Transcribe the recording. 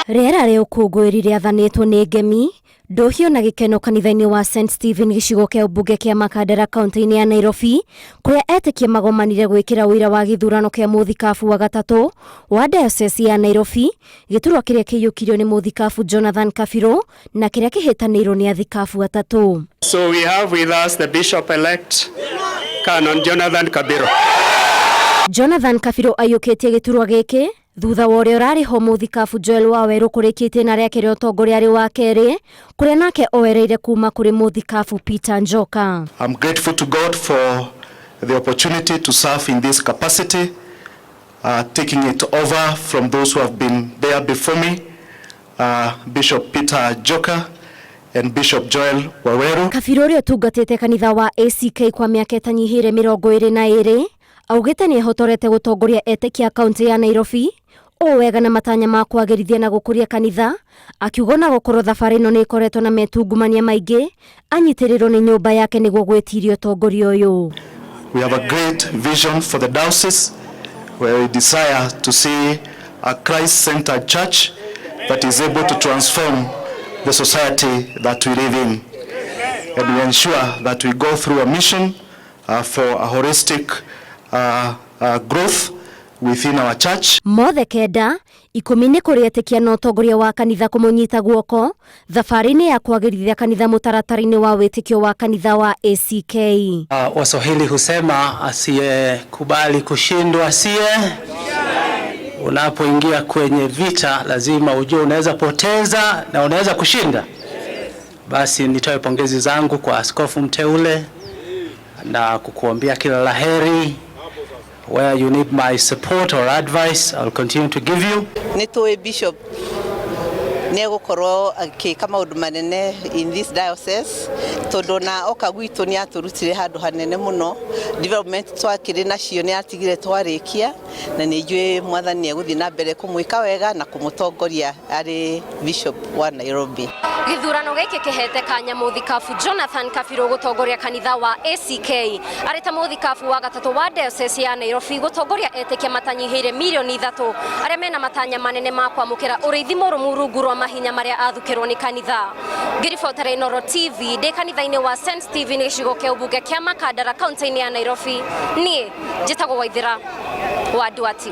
Rĩera rĩa ũkũngũĩri rĩathanĩtwo nĩ ngemi ndohio na gĩkeno kanitha-inĩ wa St Stephen gĩcigo kĩa ũmbunge kĩa Makandara kaunti-inĩ ya Nairobi, kũrĩa etĩkia magomanire gwĩkĩra ũira wa gĩthurano kĩa mũthikabu wa gatatũ wa diocese ya Nairobi, gĩturwa kĩrĩa kĩiyũkirio nĩ mũthikabu Jonathan Kabiru na kĩrĩa kĩhĩtanĩirwo nĩ athikabu atatũ. So we have with us the Bishop-elect Canon Jonathan Kabiru. Jonathan Kabiru aiyũkĩtie gĩturwa gĩkĩ thutha wa ũrĩa ũrarĩ ho mũthikabu wa mwerũ kũrĩkĩtie na rĩake rĩa ũtongoria arĩ wa kerĩ, kũrĩa nake oereire kuma kũrĩ mũthikabu Peter Njoka. I'm grateful to God for the opportunity to serve in this capacity, taking it over from those who have been there before me, Bishop Peter Njoka and Bishop Joel Waweru. Kabiru ũrĩa ũtungatĩte kanitha wa ACK kwa mĩaka ĩtanyihĩire 22 augĩte nĩ ehotorete gũtongoria etĩkia kaunti ya Nairobi wega na matanya ma kwagĩrithia na gũkũria kanitha, akiuga na gũkorwo thabarĩ ĩno nĩ ĩkoretwo na metungumania maingĩ, anyitĩrĩrwo nĩ nyũmba yake nĩguo gwĩtiria ũtongoria ũyũ. We have a great vision for the diocese where we desire to see a Christ-centered church that is able to transform the society that we live in, and we ensure that we go through a mission for a holistic growth within our church. Mothe kenda 10 nĩ kũrĩ etĩkia na ũtongoria wa kanitha kũmũnyita guoko thabarĩ-inĩ ya kwagĩrithia kanitha mũtaratara-inĩ wa wĩtĩkio wa kanitha wa ACK. Waswahili husema asiyekubali kushindwa unapoingia kwenye vita lazima ujue unaweza poteza na unaweza kushinda. Basi nitoe pongezi zangu kwa askofu mteule na kukuombea kila laheri. Where you need my support or advice, I'll continue to give you. Nitoe Bishop negukorwo akika maundu manene in this diocese tondu na oka gwitũ nĩ aturutire handu hanene muno. Development twakire nacio nĩ atigire twarikia na nĩ njũĩ mwathani egũthiĩ na mbere kũmwĩka wega na kũmũtongoria arĩ Bishop wa Nairobi. Gĩthurano gĩkĩ kĩhete kanya mũthikabu Jonathan Kabiru gũtongoria kanitha wa ACK arĩ ta mũthikabu wa gatatũ wa diocese ya Nairobi gũtongoria etĩkia matanyihĩire 3 milioni arĩa mena matanya manene ma kwamũkĩra ũrĩithi mũrũmu rungu rwa mahinya marĩa athukĩrwo nĩ kanitha. Ngĩribotera Inooro TV ndĩ kanitha-inĩ wa St Stephen gĩcigo kĩa ũmbunge kĩa Makandara kaunti-inĩ ya Nairobi, niĩ njĩtagwo Waithĩra wa Duati.